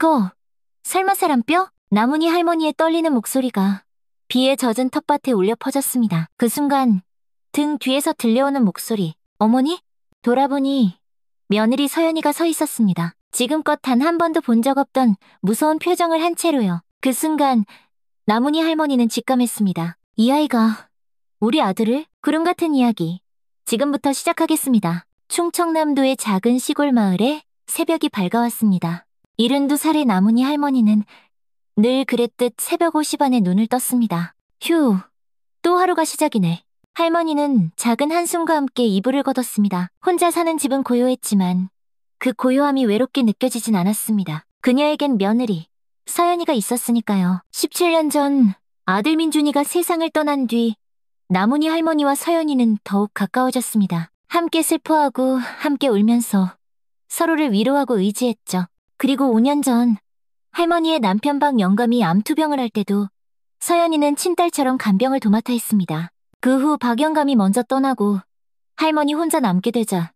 이거 설마 사람 뼈? 나문희 할머니의 떨리는 목소리가 비에 젖은 텃밭에 울려 퍼졌습니다. 그 순간 등 뒤에서 들려오는 목소리. 어머니? 돌아보니 며느리 서연이가 서 있었습니다. 지금껏 단 한 번도 본 적 없던 무서운 표정을 한 채로요. 그 순간 나문희 할머니는 직감했습니다. 이 아이가 우리 아들을? 구름 같은 이야기. 지금부터 시작하겠습니다. 충청남도의 작은 시골 마을에 새벽이 밝아왔습니다. 72살의 나문희 할머니는 늘 그랬듯 새벽 5시 반에 눈을 떴습니다. 휴, 또 하루가 시작이네. 할머니는 작은 한숨과 함께 이불을 걷었습니다. 혼자 사는 집은 고요했지만 그 고요함이 외롭게 느껴지진 않았습니다. 그녀에겐 며느리, 서연이가 있었으니까요. 17년 전 아들 민준이가 세상을 떠난 뒤 나문희 할머니와 서연이는 더욱 가까워졌습니다. 함께 슬퍼하고 함께 울면서 서로를 위로하고 의지했죠. 그리고 5년 전 할머니의 남편 박 영감이 암투병을 할 때도 서연이는 친딸처럼 간병을 도맡아 했습니다. 그 후 박 영감이 먼저 떠나고 할머니 혼자 남게 되자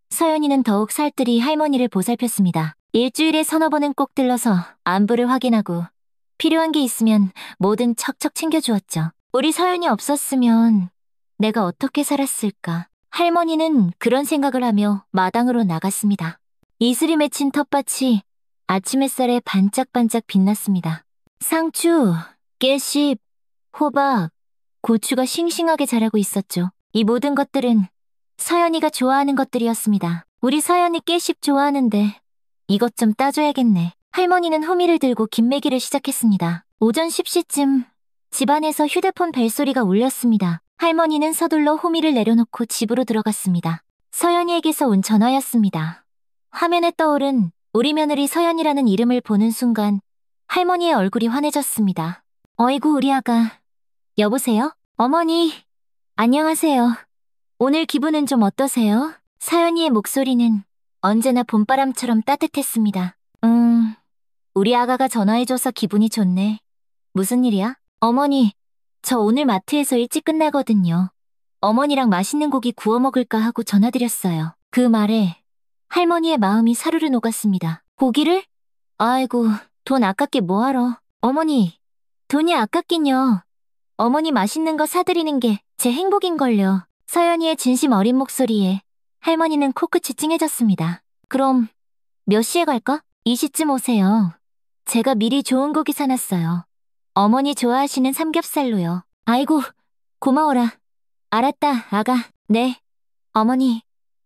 서연이는 더욱 살뜰히 할머니를 보살폈습니다. 일주일에 서너 번은 꼭 들러서 안부를 확인하고 필요한 게 있으면 뭐든 척척 챙겨주었죠. 우리 서연이 없었으면 내가 어떻게 살았을까. 할머니는 그런 생각을 하며 마당으로 나갔습니다. 이슬이 맺힌 텃밭이 아침 햇살에 반짝반짝 빛났습니다. 상추, 깨씹, 호박, 고추가 싱싱하게 자라고 있었죠. 이 모든 것들은 서연이가 좋아하는 것들이었습니다. 우리 서연이 깨씹 좋아하는데 이것 좀 따줘야겠네. 할머니는 호미를 들고 김매기를 시작했습니다. 오전 10시쯤 집안에서 휴대폰 벨소리가 울렸습니다. 할머니는 서둘러 호미를 내려놓고 집으로 들어갔습니다. 서연이에게서 온 전화였습니다. 화면에 떠오른 우리 며느리 서연이라는 이름을 보는 순간 할머니의 얼굴이 환해졌습니다. 어이구 우리 아가. 여보세요? 어머니. 안녕하세요. 오늘 기분은 좀 어떠세요? 서연이의 목소리는 언제나 봄바람처럼 따뜻했습니다. 우리 아가가 전화해줘서 기분이 좋네. 무슨 일이야? 어머니, 저 오늘 마트에서 일찍 끝나거든요. 어머니랑 맛있는 고기 구워 먹을까 하고 전화드렸어요. 그 말에 할머니의 마음이 사르르 녹았습니다. 고기를? 아이고, 돈 아깝게 뭐하러. 어머니, 돈이 아깝긴요. 어머니 맛있는 거 사드리는 게 제 행복인걸요. 서연이의 진심 어린 목소리에 할머니는 코끝이 찡해졌습니다. 그럼 몇 시에 갈까? 2시쯤 오세요. 제가 미리 좋은 고기 사놨어요. 어머니 좋아하시는 삼겹살로요. 아이고, 고마워라. 알았다, 아가. 네. 어머니,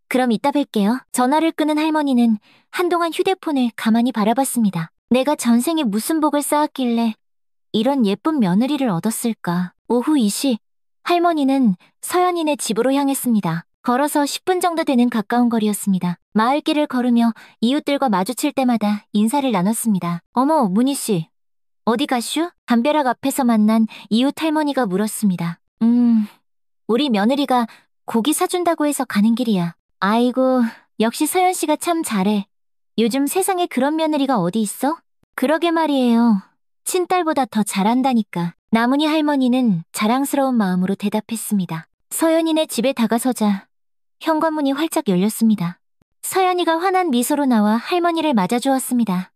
그럼 이따 뵐게요. 전화를 끊은 할머니는 한동안 휴대폰을 가만히 바라봤습니다. 내가 전생에 무슨 복을 쌓았길래 이런 예쁜 며느리를 얻었을까. 오후 2시, 할머니는 서연이네 집으로 향했습니다. 걸어서 10분 정도 되는 가까운 거리였습니다. 마을길을 걸으며 이웃들과 마주칠 때마다 인사를 나눴습니다. 어머, 문희씨. 어디 가슈? 담벼락 앞에서 만난 이웃 할머니가 물었습니다. 우리 며느리가 고기 사준다고 해서 가는 길이야. 아이고, 역시 서연씨가 참 잘해. 요즘 세상에 그런 며느리가 어디 있어? 그러게 말이에요. 친딸보다 더 잘한다니까. 나문희 할머니는 자랑스러운 마음으로 대답했습니다. 서연이네 집에 다가서자 현관문이 활짝 열렸습니다. 서연이가 환한 미소로 나와 할머니를 맞아주었습니다.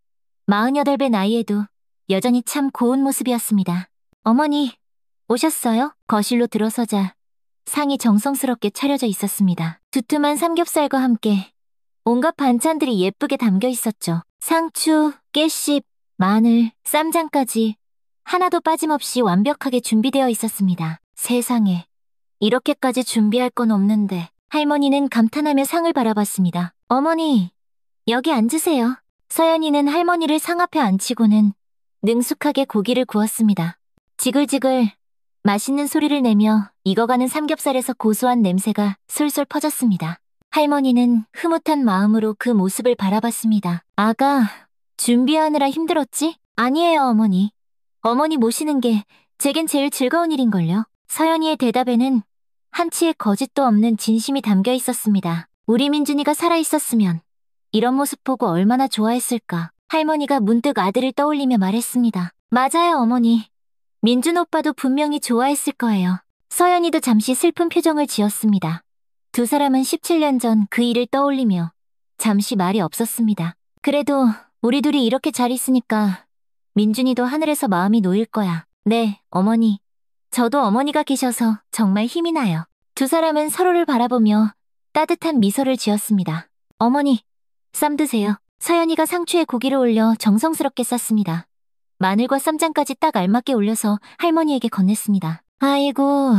48배 나이에도 여전히 참 고운 모습이었습니다. 어머니, 오셨어요? 거실로 들어서자 상이 정성스럽게 차려져 있었습니다. 두툼한 삼겹살과 함께 온갖 반찬들이 예쁘게 담겨 있었죠. 상추, 깨씹, 마늘, 쌈장까지 하나도 빠짐없이 완벽하게 준비되어 있었습니다. 세상에, 이렇게까지 준비할 건 없는데. 할머니는 감탄하며 상을 바라봤습니다. 어머니, 여기 앉으세요. 서연이는 할머니를 상 앞에 앉히고는 능숙하게 고기를 구웠습니다. 지글지글 맛있는 소리를 내며 익어가는 삼겹살에서 고소한 냄새가 솔솔 퍼졌습니다. 할머니는 흐뭇한 마음으로 그 모습을 바라봤습니다. 아가, 준비하느라 힘들었지? 아니에요, 어머니. 어머니 모시는 게 제겐 제일 즐거운 일인걸요. 서연이의 대답에는 한치의 거짓도 없는 진심이 담겨 있었습니다. 우리 민준이가 살아있었으면 이런 모습 보고 얼마나 좋아했을까. 할머니가 문득 아들을 떠올리며 말했습니다. 맞아요, 어머니. 민준 오빠도 분명히 좋아했을 거예요. 서연이도 잠시 슬픈 표정을 지었습니다. 두 사람은 17년 전 그 일을 떠올리며 잠시 말이 없었습니다. 그래도 우리 둘이 이렇게 잘 있으니까 민준이도 하늘에서 마음이 놓일 거야. 네, 어머니. 저도 어머니가 계셔서 정말 힘이 나요. 두 사람은 서로를 바라보며 따뜻한 미소를 지었습니다. 어머니, 쌈 드세요. 서연이가 상추에 고기를 올려 정성스럽게 쌌습니다. 마늘과 쌈장까지 딱 알맞게 올려서 할머니에게 건넸습니다. 아이고,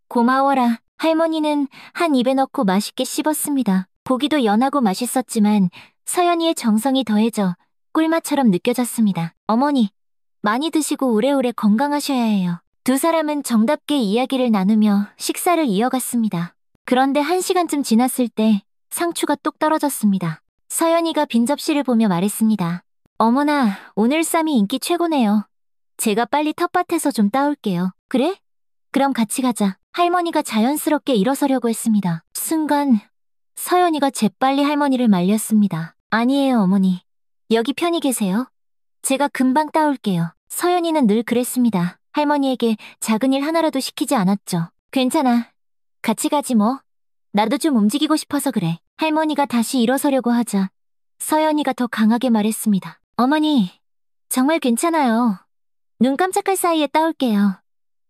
고마워라. 할머니는 한 입에 넣고 맛있게 씹었습니다. 고기도 연하고 맛있었지만 서연이의 정성이 더해져 꿀맛처럼 느껴졌습니다. 어머니, 많이 드시고 오래오래 건강하셔야 해요. 두 사람은 정답게 이야기를 나누며 식사를 이어갔습니다. 그런데 1시간쯤 지났을 때 상추가 뚝 떨어졌습니다. 서연이가 빈 접시를 보며 말했습니다. 어머나, 오늘 쌈이 인기 최고네요. 제가 빨리 텃밭에서 좀 따올게요. 그래? 그럼 같이 가자. 할머니가 자연스럽게 일어서려고 했습니다. 순간 서연이가 재빨리 할머니를 말렸습니다. 아니에요, 어머니. 여기 편히 계세요. 제가 금방 따올게요. 서연이는 늘 그랬습니다. 할머니에게 작은 일 하나라도 시키지 않았죠. 괜찮아. 같이 가지 뭐. 나도 좀 움직이고 싶어서 그래. 할머니가 다시 일어서려고 하자 서연이가 더 강하게 말했습니다. 어머니, 정말 괜찮아요. 눈 깜짝할 사이에 따올게요.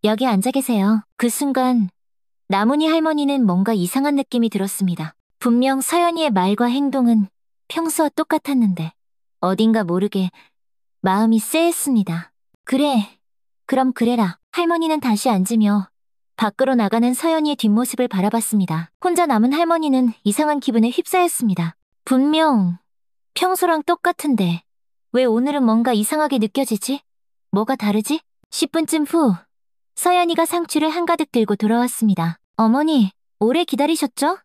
여기 앉아 계세요. 그 순간 나문희 할머니는 뭔가 이상한 느낌이 들었습니다. 분명 서연이의 말과 행동은 평소와 똑같았는데 어딘가 모르게 마음이 쎄했습니다. 그래, 그럼 그래라. 할머니는 다시 앉으며 밖으로 나가는 서연이의 뒷모습을 바라봤습니다. 혼자 남은 할머니는 이상한 기분에 휩싸였습니다. 분명 평소랑 똑같은데 왜 오늘은 뭔가 이상하게 느껴지지? 뭐가 다르지? 10분쯤 후 서연이가 상추를 한가득 들고 돌아왔습니다. 어머니, 오래 기다리셨죠?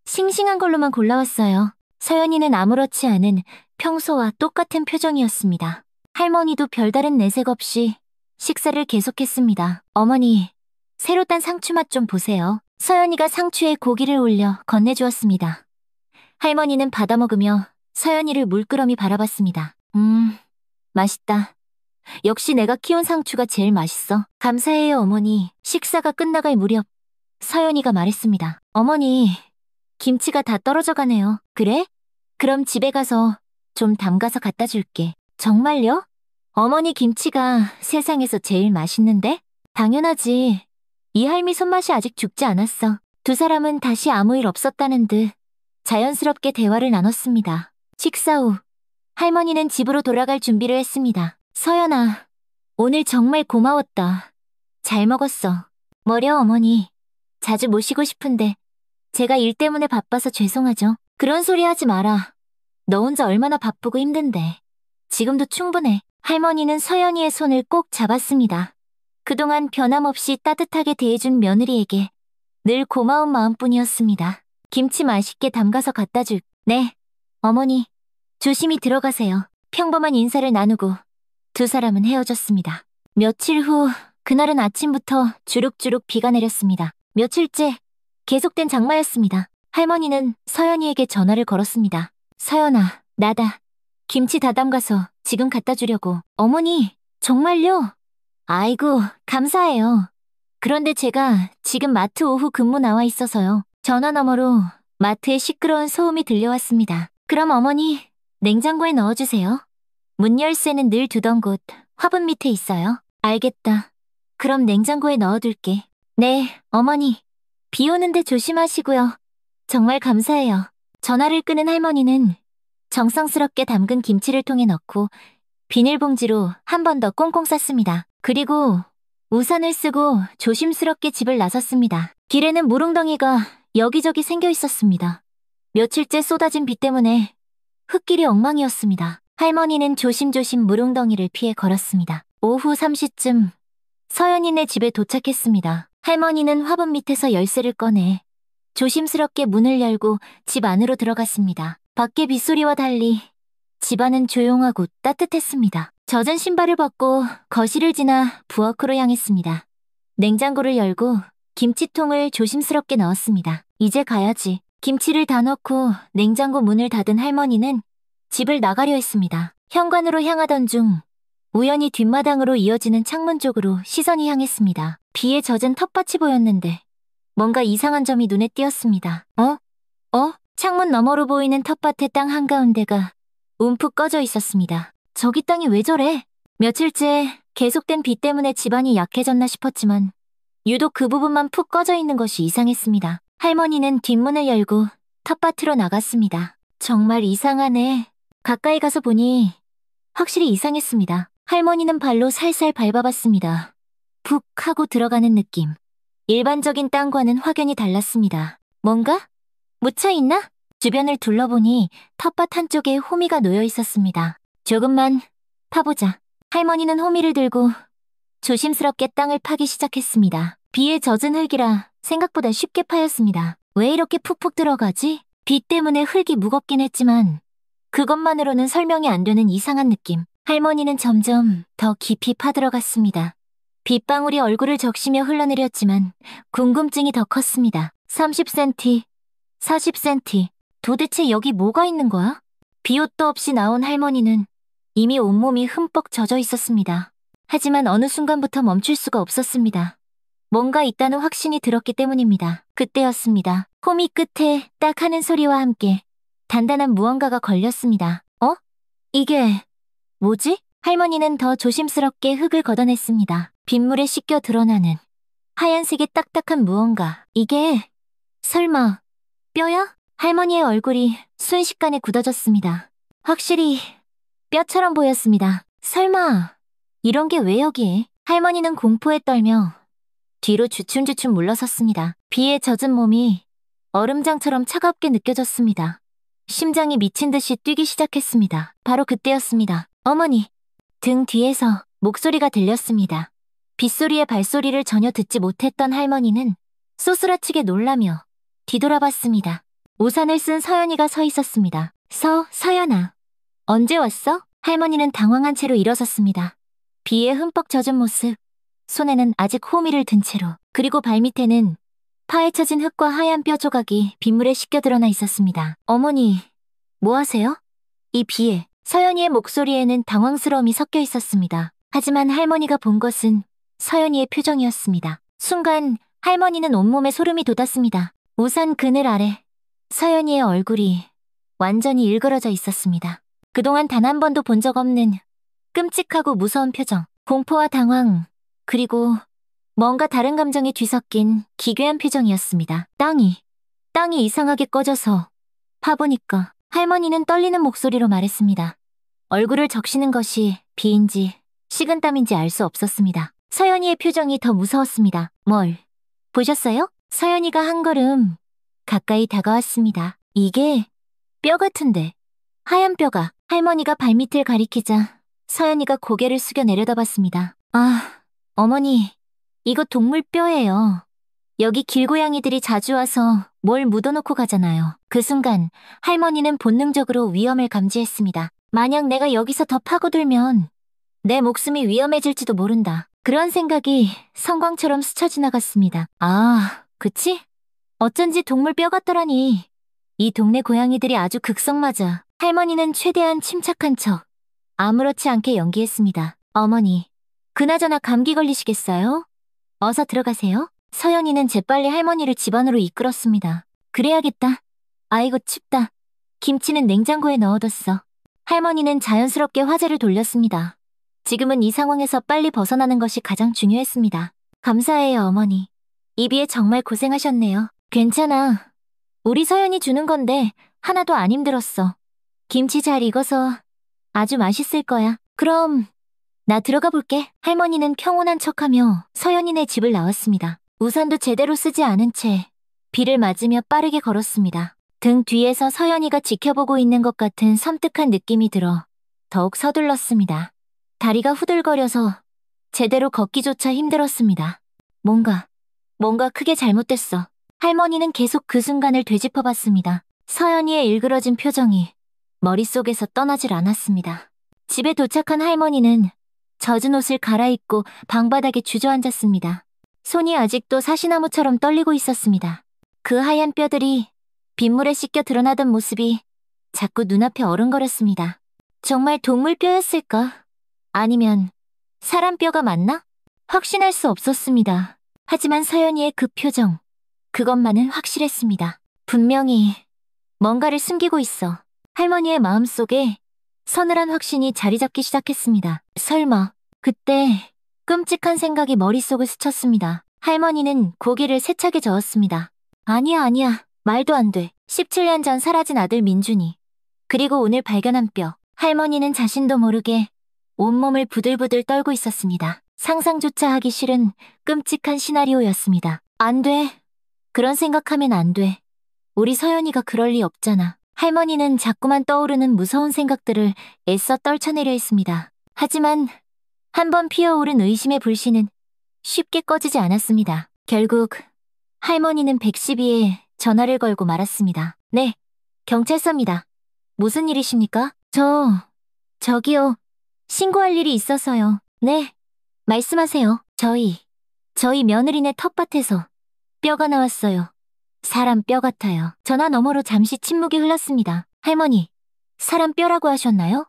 싱싱한 걸로만 골라왔어요. 서연이는 아무렇지 않은 평소와 똑같은 표정이었습니다. 할머니도 별다른 내색 없이 식사를 계속했습니다. 어머니, 새로 딴 상추 맛 좀 보세요. 서연이가 상추에 고기를 올려 건네주었습니다. 할머니는 받아먹으며 서연이를 물끄러미 바라봤습니다. 맛있다. 역시 내가 키운 상추가 제일 맛있어. 감사해요, 어머니. 식사가 끝나갈 무렵 서연이가 말했습니다. 어머니, 김치가 다 떨어져 가네요. 그래? 그럼 집에 가서 좀 담가서 갖다 줄게. 정말요? 어머니 김치가 세상에서 제일 맛있는데? 당연하지. 이 할미 손맛이 아직 죽지 않았어. 두 사람은 다시 아무 일 없었다는 듯 자연스럽게 대화를 나눴습니다. 식사 후 할머니는 집으로 돌아갈 준비를 했습니다. 서연아, 오늘 정말 고마웠다. 잘 먹었어. 뭐려, 어머니. 자주 모시고 싶은데 제가 일 때문에 바빠서 죄송하죠. 그런 소리 하지 마라. 너 혼자 얼마나 바쁘고 힘든데. 지금도 충분해. 할머니는 서연이의 손을 꼭 잡았습니다. 그동안 변함없이 따뜻하게 대해준 며느리에게 늘 고마운 마음뿐이었습니다. 김치 맛있게 담가서 갖다 줄. 네, 어머니. 조심히 들어가세요. 평범한 인사를 나누고 두 사람은 헤어졌습니다. 며칠 후 그날은 아침부터 주룩주룩 비가 내렸습니다. 며칠째 계속된 장마였습니다. 할머니는 서연이에게 전화를 걸었습니다. 서연아, 나다. 김치 다 담가서 지금 갖다 주려고. 어머니, 정말요? 아이고, 감사해요. 그런데 제가 지금 마트 오후 근무 나와 있어서요. 전화 너머로 마트에 시끄러운 소음이 들려왔습니다. 그럼 어머니, 냉장고에 넣어주세요. 문 열쇠는 늘 두던 곳 화분 밑에 있어요. 알겠다. 그럼 냉장고에 넣어둘게. 네, 어머니. 비 오는데 조심하시고요. 정말 감사해요. 전화를 끄는 할머니는 정성스럽게 담근 김치를 통에 넣고 비닐봉지로 한 번 더 꽁꽁 쌌습니다. 그리고 우산을 쓰고 조심스럽게 집을 나섰습니다. 길에는 물웅덩이가 여기저기 생겨 있었습니다. 며칠째 쏟아진 비 때문에 흙길이 엉망이었습니다. 할머니는 조심조심 물웅덩이를 피해 걸었습니다. 오후 3시쯤 서연이네 집에 도착했습니다. 할머니는 화분 밑에서 열쇠를 꺼내 조심스럽게 문을 열고 집 안으로 들어갔습니다. 밖의 빗소리와 달리 집안은 조용하고 따뜻했습니다. 젖은 신발을 벗고 거실을 지나 부엌으로 향했습니다. 냉장고를 열고 김치통을 조심스럽게 넣었습니다. 이제 가야지. 김치를 다 넣고 냉장고 문을 닫은 할머니는 집을 나가려 했습니다. 현관으로 향하던 중 우연히 뒷마당으로 이어지는 창문 쪽으로 시선이 향했습니다. 비에 젖은 텃밭이 보였는데 뭔가 이상한 점이 눈에 띄었습니다. 창문 너머로 보이는 텃밭의 땅 한가운데가 움푹 꺼져 있었습니다. 저기 땅이 왜 저래? 며칠째 계속된 비 때문에 집안이 약해졌나 싶었지만 유독 그 부분만 푹 꺼져 있는 것이 이상했습니다. 할머니는 뒷문을 열고 텃밭으로 나갔습니다. 정말 이상하네. 가까이 가서 보니 확실히 이상했습니다. 할머니는 발로 살살 밟아봤습니다. 푹 하고 들어가는 느낌. 일반적인 땅과는 확연히 달랐습니다. 뭔가? 묻혀 있나? 주변을 둘러보니 텃밭 한쪽에 호미가 놓여 있었습니다. 조금만 파보자. 할머니는 호미를 들고 조심스럽게 땅을 파기 시작했습니다. 비에 젖은 흙이라 생각보다 쉽게 파였습니다. 왜 이렇게 푹푹 들어가지? 비 때문에 흙이 무겁긴 했지만 그것만으로는 설명이 안 되는 이상한 느낌. 할머니는 점점 더 깊이 파들어갔습니다. 빗방울이 얼굴을 적시며 흘러내렸지만 궁금증이 더 컸습니다. 30cm, 40cm. 도대체 여기 뭐가 있는 거야? 비옷도 없이 나온 할머니는 이미 온몸이 흠뻑 젖어 있었습니다. 하지만 어느 순간부터 멈출 수가 없었습니다. 뭔가 있다는 확신이 들었기 때문입니다. 그때였습니다. 호미 끝에 딱 하는 소리와 함께 단단한 무언가가 걸렸습니다. 이게 뭐지? 할머니는 더 조심스럽게 흙을 걷어냈습니다. 빗물에 씻겨 드러나는 하얀색의 딱딱한 무언가. 이게 설마 뼈야? 할머니의 얼굴이 순식간에 굳어졌습니다. 확실히 뼈처럼 보였습니다. 설마 이런 게 왜 여기에? 할머니는 공포에 떨며 뒤로 주춤주춤 물러섰습니다. 비에 젖은 몸이 얼음장처럼 차갑게 느껴졌습니다. 심장이 미친 듯이 뛰기 시작했습니다. 바로 그때였습니다. 어머니! 등 뒤에서 목소리가 들렸습니다. 빗소리의 발소리를 전혀 듣지 못했던 할머니는 쏘스라치게 놀라며 뒤돌아봤습니다. 우산을 쓴 서연이가 서 있었습니다. 서연아. 언제 왔어? 할머니는 당황한 채로 일어섰습니다. 비에 흠뻑 젖은 모습, 손에는 아직 호미를 든 채로, 그리고 발밑에는 파헤쳐진 흙과 하얀 뼈 조각이 빗물에 씻겨 드러나 있었습니다. 어머니, 뭐 하세요? 이 비에 서연이의 목소리에는 당황스러움이 섞여 있었습니다. 하지만 할머니가 본 것은 서연이의 표정이었습니다. 순간 할머니는 온몸에 소름이 돋았습니다. 우산 그늘 아래 서연이의 얼굴이 완전히 일그러져 있었습니다. 그동안 단 한 번도 본 적 없는 끔찍하고 무서운 표정, 공포와 당황, 그리고 뭔가 다른 감정이 뒤섞인 기괴한 표정이었습니다. 땅이 이상하게 꺼져서 파보니까 할머니는 떨리는 목소리로 말했습니다. 얼굴을 적시는 것이 비인지 식은땀인지 알 수 없었습니다. 서연이의 표정이 더 무서웠습니다. 뭘 보셨어요? 서연이가 한 걸음 가까이 다가왔습니다. 이게 뼈 같은데. 하얀 뼈가. 할머니가 발밑을 가리키자 서연이가 고개를 숙여 내려다봤습니다. 어머니, 이거 동물 뼈예요. 여기 길고양이들이 자주 와서 뭘 묻어놓고 가잖아요. 그 순간 할머니는 본능적으로 위험을 감지했습니다. 만약 내가 여기서 더 파고들면 내 목숨이 위험해질지도 모른다. 그런 생각이 성광처럼 스쳐 지나갔습니다. 그치? 어쩐지 동물 뼈 같더라니. 이 동네 고양이들이 아주 극성맞아. 할머니는 최대한 침착한 척 아무렇지 않게 연기했습니다. 어머니, 그나저나 감기 걸리시겠어요? 어서 들어가세요. 서연이는 재빨리 할머니를 집 안으로 이끌었습니다. 그래야겠다. 아이고 춥다. 김치는 냉장고에 넣어뒀어. 할머니는 자연스럽게 화제를 돌렸습니다. 지금은 이 상황에서 빨리 벗어나는 것이 가장 중요했습니다. 감사해요, 어머니. 이 비에 정말 고생하셨네요. 괜찮아. 우리 서연이 주는 건데 하나도 안 힘들었어. 김치 잘 익어서 아주 맛있을 거야. 그럼 나 들어가 볼게. 할머니는 평온한 척하며 서연이네 집을 나왔습니다. 우산도 제대로 쓰지 않은 채 비를 맞으며 빠르게 걸었습니다. 등 뒤에서 서연이가 지켜보고 있는 것 같은 섬뜩한 느낌이 들어 더욱 서둘렀습니다. 다리가 후들거려서 제대로 걷기조차 힘들었습니다. 뭔가 크게 잘못됐어. 할머니는 계속 그 순간을 되짚어봤습니다. 서연이의 일그러진 표정이 머릿속에서 떠나질 않았습니다. 집에 도착한 할머니는 젖은 옷을 갈아입고 방바닥에 주저앉았습니다. 손이 아직도 사시나무처럼 떨리고 있었습니다. 그 하얀 뼈들이 빗물에 씻겨 드러나던 모습이 자꾸 눈앞에 어른거렸습니다. 정말 동물 뼈였을까? 아니면 사람 뼈가 맞나? 확신할 수 없었습니다. 하지만 서연이의 그 표정, 그것만은 확실했습니다. 분명히 뭔가를 숨기고 있어. 할머니의 마음속에 서늘한 확신이 자리 잡기 시작했습니다. 설마, 그때 끔찍한 생각이 머릿속을 스쳤습니다. 할머니는 고개를 세차게 저었습니다. 아니야, 아니야. 말도 안 돼. 17년 전 사라진 아들 민준이. 그리고 오늘 발견한 뼈. 할머니는 자신도 모르게 온몸을 부들부들 떨고 있었습니다. 상상조차 하기 싫은 끔찍한 시나리오였습니다. 안 돼. 그런 생각하면 안 돼. 우리 서연이가 그럴 리 없잖아. 할머니는 자꾸만 떠오르는 무서운 생각들을 애써 떨쳐내려 했습니다. 하지만 한번 피어오른 의심의 불씨는 쉽게 꺼지지 않았습니다. 결국 할머니는 112에 전화를 걸고 말았습니다. 네, 경찰서입니다. 무슨 일이십니까? 저기요. 신고할 일이 있어서요. 네, 말씀하세요. 저희 며느리네 텃밭에서 뼈가 나왔어요. 사람 뼈 같아요. 전화 너머로 잠시 침묵이 흘렀습니다. 할머니, 사람 뼈라고 하셨나요?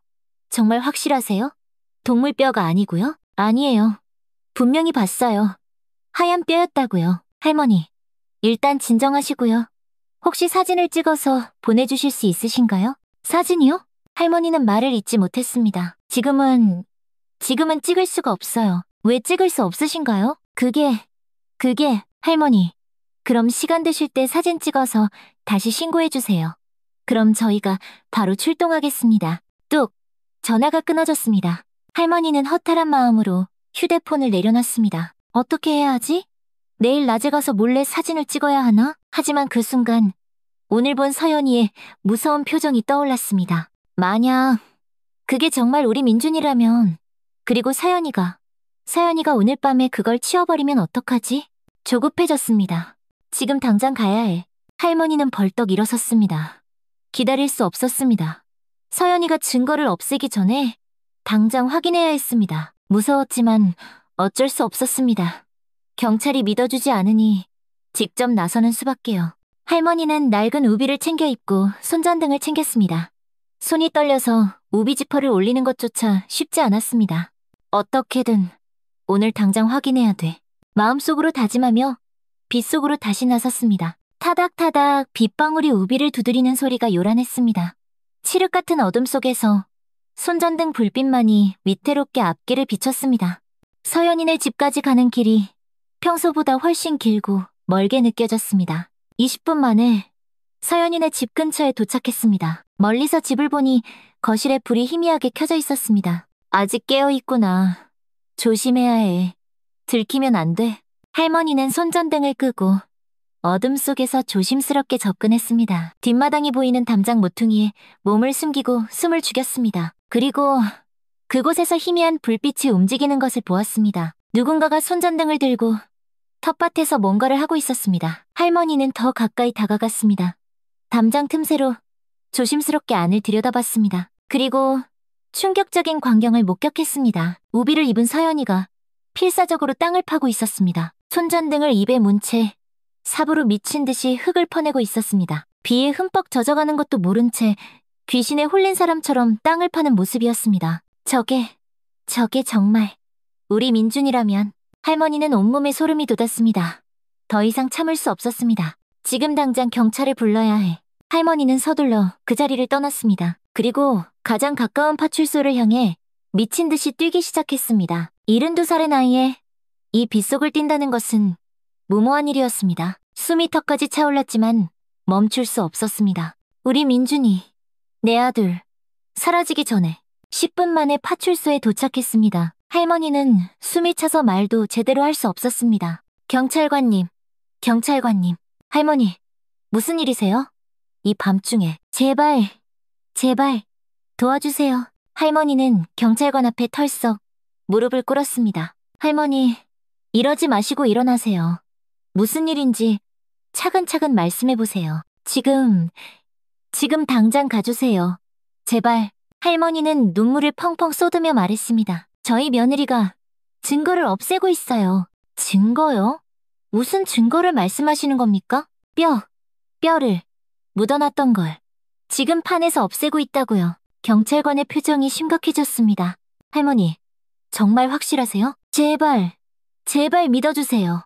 정말 확실하세요? 동물 뼈가 아니고요? 아니에요. 분명히 봤어요. 하얀 뼈였다고요. 할머니, 일단 진정하시고요. 혹시 사진을 찍어서 보내주실 수 있으신가요? 사진이요? 할머니는 말을 잇지 못했습니다. 지금은 찍을 수가 없어요. 왜 찍을 수 없으신가요? 그게, 할머니. 그럼 시간 되실 때 사진 찍어서 다시 신고해주세요. 그럼 저희가 바로 출동하겠습니다. 뚝! 전화가 끊어졌습니다. 할머니는 허탈한 마음으로 휴대폰을 내려놨습니다. 어떻게 해야 하지? 내일 낮에 가서 몰래 사진을 찍어야 하나? 하지만 그 순간 오늘 본 서연이의 무서운 표정이 떠올랐습니다. 만약 그게 정말 우리 민준이라면, 그리고 서연이가 오늘 밤에 그걸 치워버리면 어떡하지? 조급해졌습니다. 지금 당장 가야 해. 할머니는 벌떡 일어섰습니다. 기다릴 수 없었습니다. 서연이가 증거를 없애기 전에 당장 확인해야 했습니다. 무서웠지만 어쩔 수 없었습니다. 경찰이 믿어주지 않으니 직접 나서는 수밖에요. 할머니는 낡은 우비를 챙겨 입고 손전등을 챙겼습니다. 손이 떨려서 우비 지퍼를 올리는 것조차 쉽지 않았습니다. 어떻게든 오늘 당장 확인해야 돼. 마음속으로 다짐하며 빗속으로 다시 나섰습니다. 타닥타닥 빗방울이 우비를 두드리는 소리가 요란했습니다. 칠흑 같은 어둠 속에서 손전등 불빛만이 위태롭게 앞길을 비췄습니다. 서연이네 집까지 가는 길이 평소보다 훨씬 길고 멀게 느껴졌습니다. 20분 만에 서연이네 집 근처에 도착했습니다. 멀리서 집을 보니 거실에 불이 희미하게 켜져 있었습니다. 아직 깨어있구나. 조심해야 해. 들키면 안 돼. 할머니는 손전등을 끄고 어둠 속에서 조심스럽게 접근했습니다. 뒷마당이 보이는 담장 모퉁이에 몸을 숨기고 숨을 죽였습니다. 그리고 그곳에서 희미한 불빛이 움직이는 것을 보았습니다. 누군가가 손전등을 들고 텃밭에서 뭔가를 하고 있었습니다. 할머니는 더 가까이 다가갔습니다. 담장 틈새로 조심스럽게 안을 들여다봤습니다. 그리고 충격적인 광경을 목격했습니다. 우비를 입은 서연이가 필사적으로 땅을 파고 있었습니다. 손전등을 입에 문 채 삽으로 미친 듯이 흙을 퍼내고 있었습니다. 비에 흠뻑 젖어가는 것도 모른 채 귀신에 홀린 사람처럼 땅을 파는 모습이었습니다. 저게 정말 우리 민준이라면. 할머니는 온몸에 소름이 돋았습니다. 더 이상 참을 수 없었습니다. 지금 당장 경찰을 불러야 해. 할머니는 서둘러 그 자리를 떠났습니다. 그리고 가장 가까운 파출소를 향해 미친 듯이 뛰기 시작했습니다. 72살의 나이에 이 빗속을 뛴다는 것은 무모한 일이었습니다. 숨이 턱까지 차올랐지만 멈출 수 없었습니다. 우리 민준이, 내 아들, 사라지기 전에 10분 만에 파출소에 도착했습니다. 할머니는 숨이 차서 말도 제대로 할 수 없었습니다. 경찰관님, 할머니, 무슨 일이세요? 이 밤중에. 제발, 도와주세요. 할머니는 경찰관 앞에 털썩 무릎을 꿇었습니다. 할머니, 이러지 마시고 일어나세요. 무슨 일인지 차근차근 말씀해보세요. 지금 당장 가주세요. 제발. 할머니는 눈물을 펑펑 쏟으며 말했습니다. 저희 며느리가 증거를 없애고 있어요. 증거요? 무슨 증거를 말씀하시는 겁니까? 뼈를 묻어놨던 걸 지금 판에서 없애고 있다고요. 경찰관의 표정이 심각해졌습니다. 할머니, 정말 확실하세요? 제발 믿어주세요.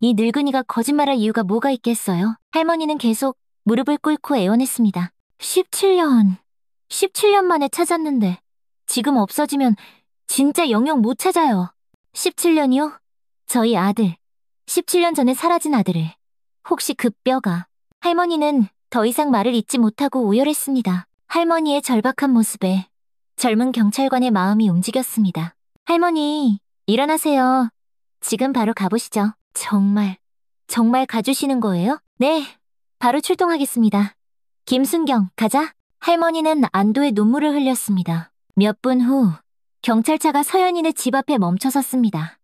이 늙은이가 거짓말할 이유가 뭐가 있겠어요? 할머니는 계속 무릎을 꿇고 애원했습니다. 17년. 17년 만에 찾았는데 지금 없어지면 진짜 영영 못 찾아요. 17년이요? 저희 아들. 17년 전에 사라진 아들을. 혹시 그 뼈가. 할머니는 더 이상 말을 잇지 못하고 오열했습니다. 할머니의 절박한 모습에 젊은 경찰관의 마음이 움직였습니다. 할머니, 일어나세요. 지금 바로 가보시죠. 정말 가주시는 거예요? 네, 바로 출동하겠습니다. 김순경, 가자. 할머니는 안도의 눈물을 흘렸습니다. 몇 분 후, 경찰차가 서연이네 집 앞에 멈춰섰습니다.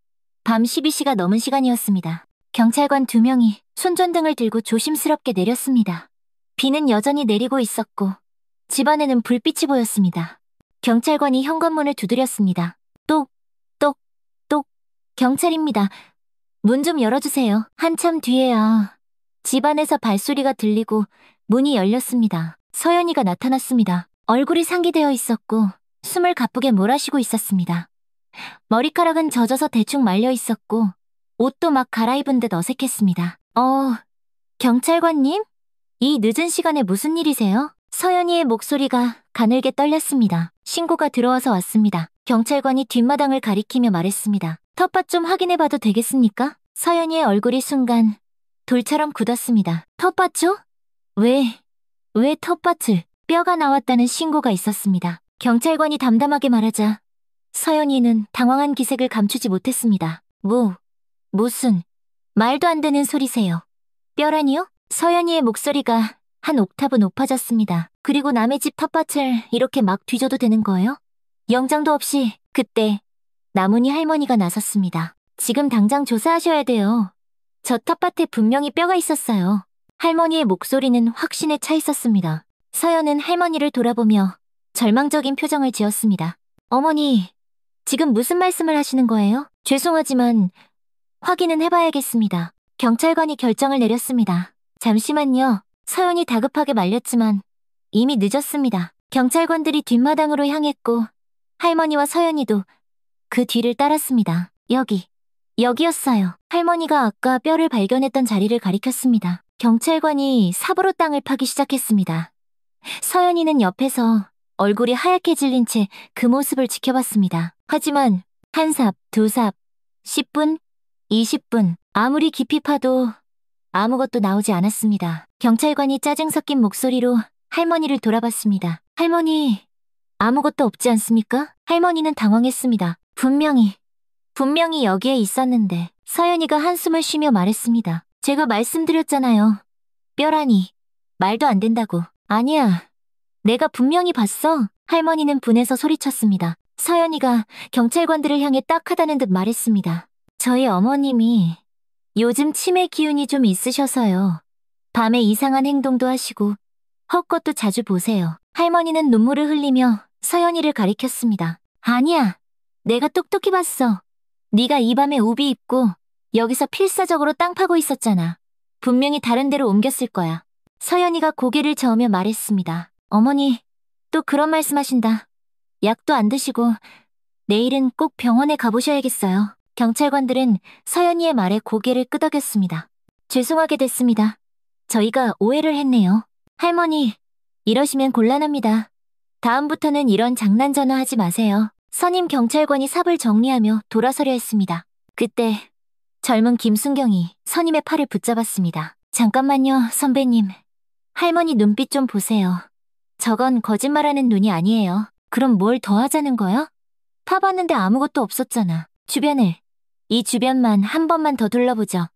밤 12시가 넘은 시간이었습니다. 경찰관 2명이 손전등을 들고 조심스럽게 내렸습니다. 비는 여전히 내리고 있었고 집안에는 불빛이 보였습니다. 경찰관이 현관문을 두드렸습니다. 똑, 똑, 똑. 경찰입니다. 문 좀 열어주세요. 한참 뒤에야 집안에서 발소리가 들리고 문이 열렸습니다. 서연이가 나타났습니다. 얼굴이 상기되어 있었고 숨을 가쁘게 몰아쉬고 있었습니다. 머리카락은 젖어서 대충 말려 있었고 옷도 막 갈아입은 듯 어색했습니다. 경찰관님? 이 늦은 시간에 무슨 일이세요? 서연이의 목소리가 가늘게 떨렸습니다. 신고가 들어와서 왔습니다. 경찰관이 뒷마당을 가리키며 말했습니다. 텃밭 좀 확인해봐도 되겠습니까? 서연이의 얼굴이 순간 돌처럼 굳었습니다. 텃밭요? 왜 텃밭을? 뼈가 나왔다는 신고가 있었습니다. 경찰관이 담담하게 말하자 서연이는 당황한 기색을 감추지 못했습니다. 무슨 말도 안 되는 소리세요. 뼈라니요? 서연이의 목소리가 한 옥타브 높아졌습니다. 그리고 남의 집 텃밭을 이렇게 막 뒤져도 되는 거예요? 영장도 없이. 그때 나문희 할머니가 나섰습니다. 지금 당장 조사하셔야 돼요. 저 텃밭에 분명히 뼈가 있었어요. 할머니의 목소리는 확신에 차 있었습니다. 서연은 할머니를 돌아보며 절망적인 표정을 지었습니다. 어머니, 지금 무슨 말씀을 하시는 거예요? 죄송하지만 확인은 해봐야겠습니다. 경찰관이 결정을 내렸습니다. 잠시만요. 서연이 다급하게 말렸지만 이미 늦었습니다. 경찰관들이 뒷마당으로 향했고 할머니와 서연이도 그 뒤를 따랐습니다. 여기였어요. 할머니가 아까 뼈를 발견했던 자리를 가리켰습니다. 경찰관이 삽으로 땅을 파기 시작했습니다. 서연이는 옆에서 얼굴이 하얗게 질린 채 그 모습을 지켜봤습니다. 하지만 한 삽, 두 삽, 10분, 20분, 아무리 깊이 파도 아무것도 나오지 않았습니다. 경찰관이 짜증 섞인 목소리로 할머니를 돌아봤습니다. 할머니, 아무것도 없지 않습니까? 할머니는 당황했습니다. 분명히 여기에 있었는데. 서연이가 한숨을 쉬며 말했습니다. 제가 말씀드렸잖아요. 뼈라니. 말도 안 된다고. 아니야. 내가 분명히 봤어. 할머니는 분해서 소리쳤습니다. 서연이가 경찰관들을 향해 딱하다는 듯 말했습니다. 저희 어머님이 요즘 치매 기운이 좀 있으셔서요. 밤에 이상한 행동도 하시고 헛것도 자주 보세요. 할머니는 눈물을 흘리며 서연이를 가리켰습니다. 아니야. 내가 똑똑히 봤어. 네가 이 밤에 우비 입고 여기서 필사적으로 땅 파고 있었잖아. 분명히 다른 데로 옮겼을 거야. 서연이가 고개를 저으며 말했습니다. 어머니, 또 그런 말씀하신다. 약도 안 드시고 내일은 꼭 병원에 가보셔야겠어요. 경찰관들은 서연이의 말에 고개를 끄덕였습니다. 죄송하게 됐습니다. 저희가 오해를 했네요. 할머니, 이러시면 곤란합니다. 다음부터는 이런 장난 전화하지 마세요. 선임 경찰관이 삽을 정리하며 돌아서려 했습니다. 그때 젊은 김순경이 선임의 팔을 붙잡았습니다. 잠깐만요, 선배님. 할머니 눈빛 좀 보세요. 저건 거짓말하는 눈이 아니에요. 그럼 뭘 더 하자는 거야? 파봤는데 아무것도 없었잖아. 이 주변만 한 번만 더 둘러보죠.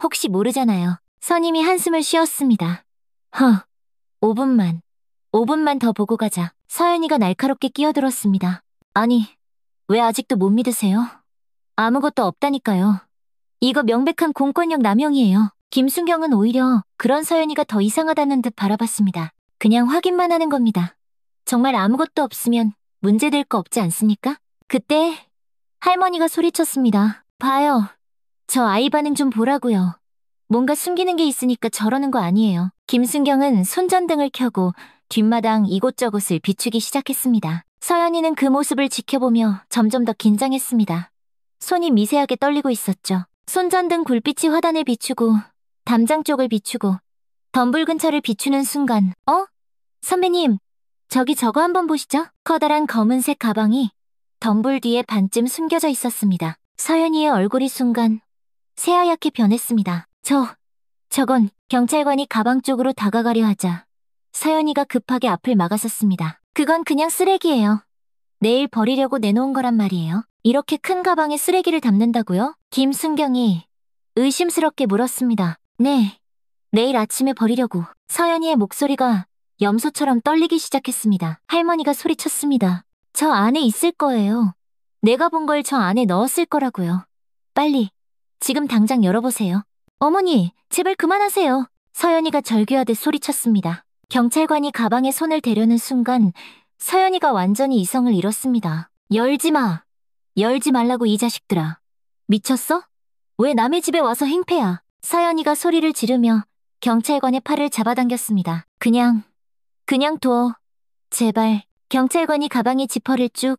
혹시 모르잖아요. 선임이 한숨을 쉬었습니다. 5분만 더 보고 가자. 서연이가 날카롭게 끼어들었습니다. 아니, 왜 아직도 못 믿으세요? 아무것도 없다니까요. 이거 명백한 공권력 남용이에요. 김순경은 오히려 그런 서연이가 더 이상하다는 듯 바라봤습니다. 그냥 확인만 하는 겁니다. 정말 아무것도 없으면 문제될 거 없지 않습니까? 그때 할머니가 소리쳤습니다. 봐요. 저 아이 반응 좀 보라고요. 뭔가 숨기는 게 있으니까 저러는 거 아니에요. 김순경은 손전등을 켜고 뒷마당 이곳저곳을 비추기 시작했습니다. 서연이는 그 모습을 지켜보며 점점 더 긴장했습니다. 손이 미세하게 떨리고 있었죠. 손전등 불빛이 화단을 비추고 담장 쪽을 비추고 덤불 근처를 비추는 순간 선배님, 저기 저거 한번 보시죠. 커다란 검은색 가방이 덤불 뒤에 반쯤 숨겨져 있었습니다. 서연이의 얼굴이 순간 새하얗게 변했습니다. 저건 경찰관이 가방 쪽으로 다가가려 하자 서연이가 급하게 앞을 막아섰습니다. 그건 그냥 쓰레기예요. 내일 버리려고 내놓은 거란 말이에요. 이렇게 큰 가방에 쓰레기를 담는다고요? 김순경이 의심스럽게 물었습니다. 네, 내일 아침에 버리려고. 서연이의 목소리가 염소처럼 떨리기 시작했습니다. 할머니가 소리쳤습니다. 저 안에 있을 거예요. 내가 본 걸 저 안에 넣었을 거라고요. 빨리, 지금 당장 열어보세요. 어머니, 제발 그만하세요. 서연이가 절규하듯 소리쳤습니다. 경찰관이 가방에 손을 대려는 순간 서연이가 완전히 이성을 잃었습니다. 열지 마. 열지 말라고 이 자식들아. 미쳤어? 왜 남의 집에 와서 행패야? 서연이가 소리를 지르며 경찰관의 팔을 잡아당겼습니다. 그냥 둬. 제발. 경찰관이 가방의 지퍼를 쭉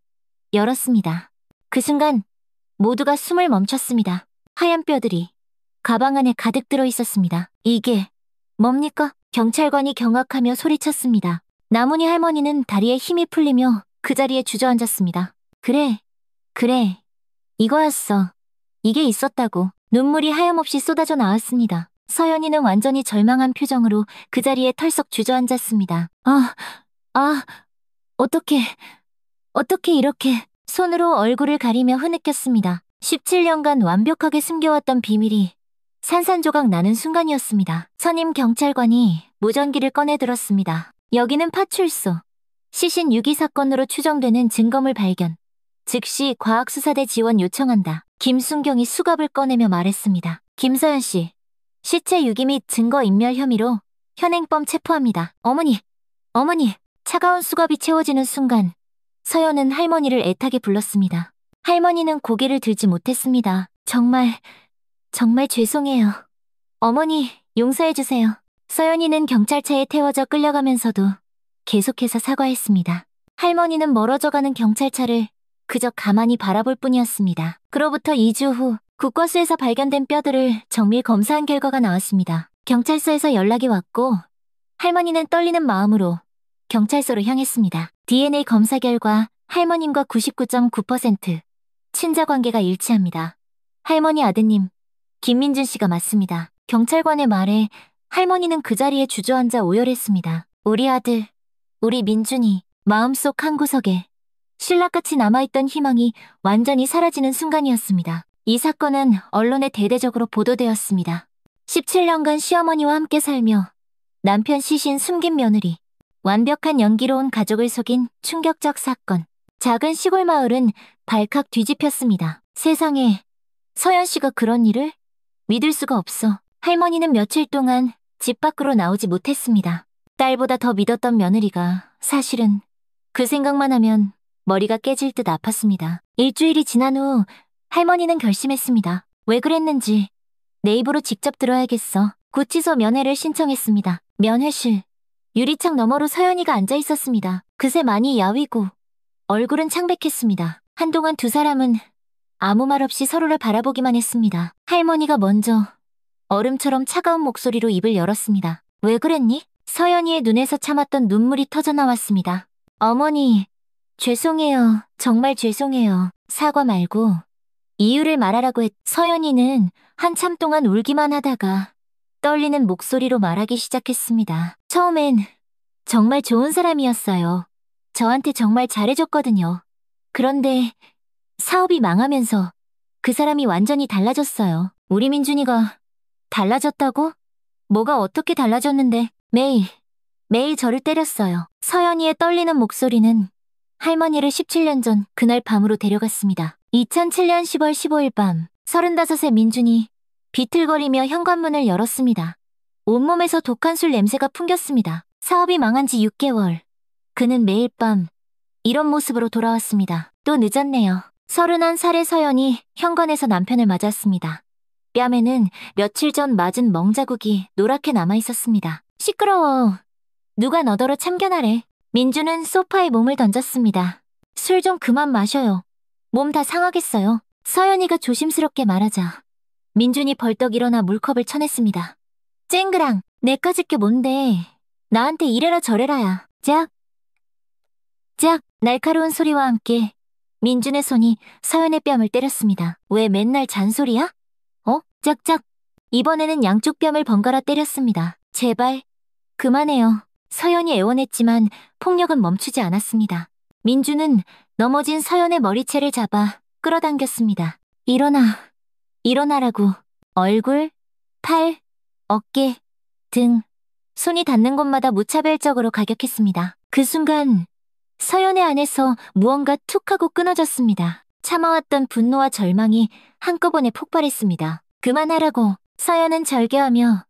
열었습니다. 그 순간 모두가 숨을 멈췄습니다. 하얀 뼈들이 가방 안에 가득 들어 있었습니다. 이게 뭡니까? 경찰관이 경악하며 소리쳤습니다. 나문희 할머니는 다리에 힘이 풀리며 그 자리에 주저앉았습니다. 그래. 이거였어. 이게 있었다고. 눈물이 하염없이 쏟아져 나왔습니다. 서연이는 완전히 절망한 표정으로 그 자리에 털썩 주저앉았습니다. 어떻게 이렇게. 손으로 얼굴을 가리며 흐느꼈습니다. 17년간 완벽하게 숨겨왔던 비밀이 산산조각 나는 순간이었습니다. 선임 경찰관이 무전기를 꺼내 들었습니다. 여기는 파출소. 시신 유기 사건으로 추정되는 증거물 발견. 즉시 과학수사대 지원 요청한다. 김순경이 수갑을 꺼내며 말했습니다. 김서연 씨, 시체 유기 및 증거인멸 혐의로 현행범 체포합니다. 어머니! 차가운 수갑이 채워지는 순간 서연은 할머니를 애타게 불렀습니다. 할머니는 고개를 들지 못했습니다. 정말 죄송해요. 어머니, 용서해주세요. 서연이는 경찰차에 태워져 끌려가면서도 계속해서 사과했습니다. 할머니는 멀어져가는 경찰차를 그저 가만히 바라볼 뿐이었습니다. 그로부터 2주 후 국과수에서 발견된 뼈들을 정밀 검사한 결과가 나왔습니다. 경찰서에서 연락이 왔고 할머니는 떨리는 마음으로 경찰서로 향했습니다. DNA 검사 결과 할머님과 99.9% 친자 관계가 일치합니다. 할머니 아드님, 김민준 씨가 맞습니다. 경찰관의 말에 할머니는 그 자리에 주저앉아 오열했습니다. 우리 아들, 우리 민준이 마음속 한구석에 신락같이 남아있던 희망이 완전히 사라지는 순간이었습니다. 이 사건은 언론에 대대적으로 보도되었습니다. 17년간 시어머니와 함께 살며 남편 시신 숨긴 며느리, 완벽한 연기로 온 가족을 속인 충격적 사건. 작은 시골 마을은 발칵 뒤집혔습니다. 세상에, 서연 씨가 그런 일을? 믿을 수가 없어. 할머니는 며칠 동안 집 밖으로 나오지 못했습니다. 딸보다 더 믿었던 며느리가 사실은 그 생각만 하면 머리가 깨질 듯 아팠습니다. 일주일이 지난 후 할머니는 결심했습니다. 왜 그랬는지 내 입으로 직접 들어야겠어. 구치소 면회를 신청했습니다. 면회실. 유리창 너머로 서연이가 앉아 있었습니다. 그새 많이 야위고 얼굴은 창백했습니다. 한동안 두 사람은 아무 말 없이 서로를 바라보기만 했습니다. 할머니가 먼저 얼음처럼 차가운 목소리로 입을 열었습니다. 왜 그랬니? 서연이의 눈에서 참았던 눈물이 터져나왔습니다. 어머니, 죄송해요. 정말 죄송해요. 사과 말고 이유를 말하라고 서연이는 한참 동안 울기만 하다가 떨리는 목소리로 말하기 시작했습니다. 처음엔 정말 좋은 사람이었어요. 저한테 정말 잘해줬거든요. 그런데 사업이 망하면서 그 사람이 완전히 달라졌어요. 우리 민준이가 달라졌다고? 뭐가 어떻게 달라졌는데 매일 저를 때렸어요. 서연이의 떨리는 목소리는 할머니를 17년 전 그날 밤으로 데려갔습니다. 2007년 10월 15일 밤 35세 민준이 비틀거리며 현관문을 열었습니다. 온몸에서 독한 술 냄새가 풍겼습니다. 사업이 망한 지 6개월. 그는 매일 밤 이런 모습으로 돌아왔습니다. 또 늦었네요. 31살의 서연이 현관에서 남편을 맞았습니다. 뺨에는 며칠 전 맞은 멍자국이 노랗게 남아있었습니다. 시끄러워. 누가 너더러 참견하래. 민주는 소파에 몸을 던졌습니다. 술 좀 그만 마셔요. 몸 다 상하겠어요. 서연이가 조심스럽게 말하자 민준이 벌떡 일어나 물컵을 쳐냈습니다. 쨍그랑, 내까짓 게 뭔데. 나한테 이래라 저래라야. 짝. 짝! 날카로운 소리와 함께 민준의 손이 서연의 뺨을 때렸습니다. 왜 맨날 잔소리야? 짝짝! 이번에는 양쪽 뺨을 번갈아 때렸습니다. 제발, 그만해요. 서연이 애원했지만 폭력은 멈추지 않았습니다. 민준은 넘어진 서연의 머리채를 잡아 끌어당겼습니다. 일어나, 일어나라고. 얼굴, 팔, 어깨, 등, 손이 닿는 곳마다 무차별적으로 가격했습니다. 그 순간 서연의 안에서 무언가 툭 하고 끊어졌습니다. 참아왔던 분노와 절망이 한꺼번에 폭발했습니다. 그만하라고. 서연은 절개하며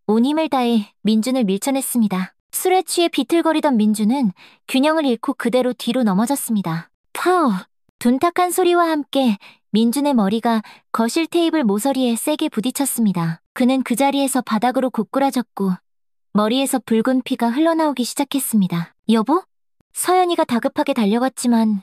온 힘을 다해 민준을 밀쳐냈습니다. 술에 취해 비틀거리던 민준은 균형을 잃고 그대로 뒤로 넘어졌습니다. 파워! 둔탁한 소리와 함께 민준의 머리가 거실 테이블 모서리에 세게 부딪혔습니다. 그는 그 자리에서 바닥으로 고꾸라졌고 머리에서 붉은 피가 흘러나오기 시작했습니다. 여보? 서연이가 다급하게 달려갔지만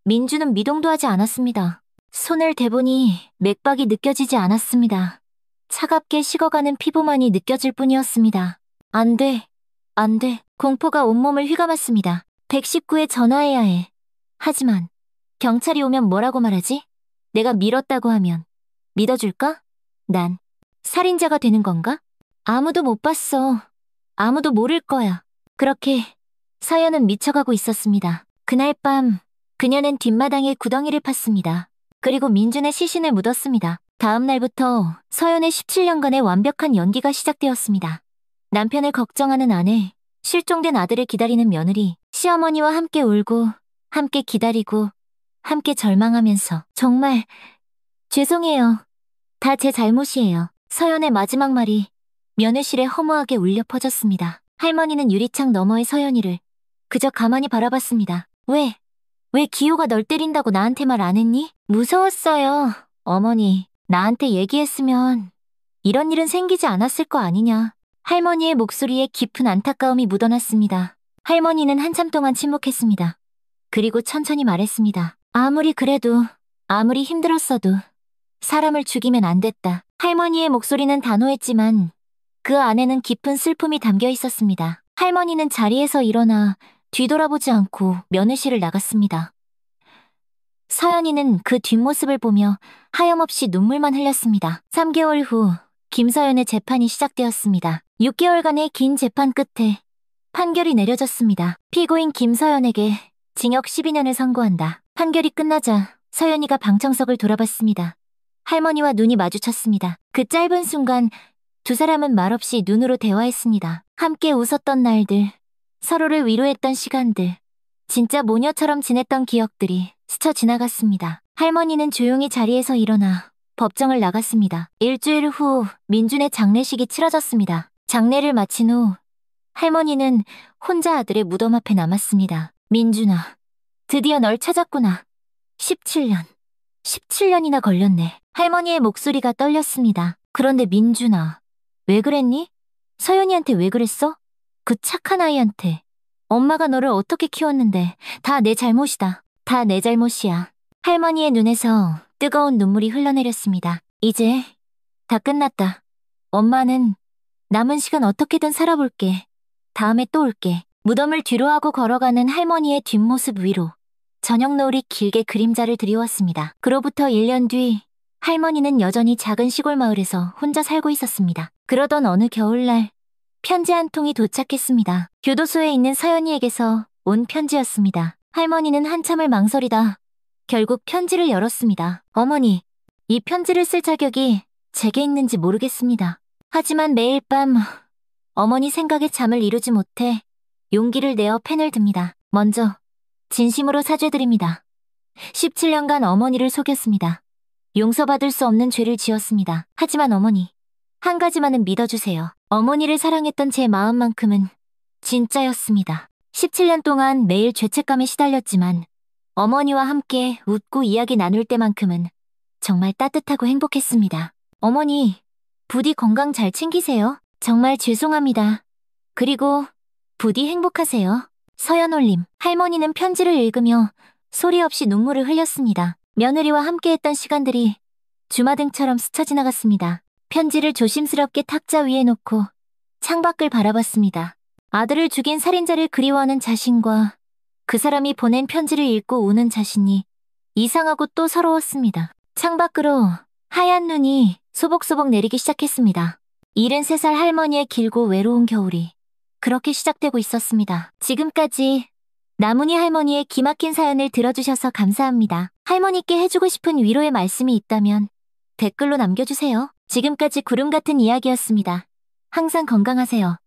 민준은 미동도 하지 않았습니다. 손을 대보니 맥박이 느껴지지 않았습니다. 차갑게 식어가는 피부만이 느껴질 뿐이었습니다. 안 돼. 안 돼. 공포가 온몸을 휘감았습니다. 119에 전화해야 해. 하지만 경찰이 오면 뭐라고 말하지? 내가 밀었다고 하면 믿어줄까? 난 살인자가 되는 건가? 아무도 못 봤어. 아무도 모를 거야. 그렇게 서연은 미쳐가고 있었습니다. 그날 밤 그녀는 뒷마당에 구덩이를 팠습니다. 그리고 민준의 시신을 묻었습니다. 다음 날부터 서연의 17년간의 완벽한 연기가 시작되었습니다. 남편을 걱정하는 아내, 실종된 아들을 기다리는 며느리, 시어머니와 함께 울고, 함께 기다리고, 함께 절망하면서 정말 죄송해요. 다 제 잘못이에요. 서연의 마지막 말이 면회실에 허무하게 울려 퍼졌습니다. 할머니는 유리창 너머의 서연이를 그저 가만히 바라봤습니다. 왜 기호가 널 때린다고 나한테 말 안 했니? 무서웠어요. 어머니, 나한테 얘기했으면 이런 일은 생기지 않았을 거 아니냐. 할머니의 목소리에 깊은 안타까움이 묻어났습니다. 할머니는 한참 동안 침묵했습니다. 그리고 천천히 말했습니다. 아무리 그래도, 아무리 힘들었어도 사람을 죽이면 안 됐다. 할머니의 목소리는 단호했지만 그 안에는 깊은 슬픔이 담겨 있었습니다. 할머니는 자리에서 일어나 뒤돌아보지 않고 면회실을 나갔습니다. 서연이는 그 뒷모습을 보며 하염없이 눈물만 흘렸습니다. 3개월 후 김서연의 재판이 시작되었습니다. 6개월간의 긴 재판 끝에 판결이 내려졌습니다. 피고인 김서연에게 징역 12년을 선고한다. 판결이 끝나자 서연이가 방청석을 돌아봤습니다. 할머니와 눈이 마주쳤습니다. 그 짧은 순간 두 사람은 말없이 눈으로 대화했습니다. 함께 웃었던 날들, 서로를 위로했던 시간들, 진짜 모녀처럼 지냈던 기억들이 스쳐 지나갔습니다. 할머니는 조용히 자리에서 일어나 법정을 나갔습니다. 일주일 후 민준의 장례식이 치러졌습니다. 장례를 마친 후 할머니는 혼자 아들의 무덤 앞에 남았습니다. 민준아, 드디어 널 찾았구나. 17년. 17년이나 걸렸네. 할머니의 목소리가 떨렸습니다. 그런데 민준아, 왜 그랬니? 서연이한테 왜 그랬어? 그 착한 아이한테. 엄마가 너를 어떻게 키웠는데 다 내 잘못이다. 다 내 잘못이야. 할머니의 눈에서 뜨거운 눈물이 흘러내렸습니다. 이제 다 끝났다. 엄마는 남은 시간 어떻게든 살아볼게. 다음에 또 올게. 무덤을 뒤로하고 걸어가는 할머니의 뒷모습 위로 저녁 노을이 길게 그림자를 드리웠습니다. 그로부터 1년 뒤 할머니는 여전히 작은 시골 마을에서 혼자 살고 있었습니다. 그러던 어느 겨울날 편지 한 통이 도착했습니다. 교도소에 있는 서연이에게서 온 편지였습니다. 할머니는 한참을 망설이다 결국 편지를 열었습니다. 어머니, 이 편지를 쓸 자격이 제게 있는지 모르겠습니다. 하지만 매일 밤 어머니 생각에 잠을 이루지 못해 용기를 내어 펜을 듭니다. 먼저 진심으로 사죄드립니다. 17년간 어머니를 속였습니다. 용서받을 수 없는 죄를 지었습니다. 하지만 어머니, 한 가지만은 믿어주세요. 어머니를 사랑했던 제 마음만큼은 진짜였습니다. 17년 동안 매일 죄책감에 시달렸지만 어머니와 함께 웃고 이야기 나눌 때만큼은 정말 따뜻하고 행복했습니다. 어머니, 부디 건강 잘 챙기세요. 정말 죄송합니다. 그리고 부디 행복하세요. 서연올림. 할머니는 편지를 읽으며 소리 없이 눈물을 흘렸습니다. 며느리와 함께했던 시간들이 주마등처럼 스쳐 지나갔습니다. 편지를 조심스럽게 탁자 위에 놓고 창밖을 바라봤습니다. 아들을 죽인 살인자를 그리워하는 자신과 그 사람이 보낸 편지를 읽고 우는 자신이 이상하고 또 서러웠습니다. 창밖으로 하얀 눈이 소복소복 내리기 시작했습니다. 73살 할머니의 길고 외로운 겨울이 그렇게 시작되고 있었습니다. 지금까지 나문희 할머니의 기막힌 사연을 들어주셔서 감사합니다. 할머니께 해주고 싶은 위로의 말씀이 있다면 댓글로 남겨주세요. 지금까지 구름 같은 이야기였습니다. 항상 건강하세요.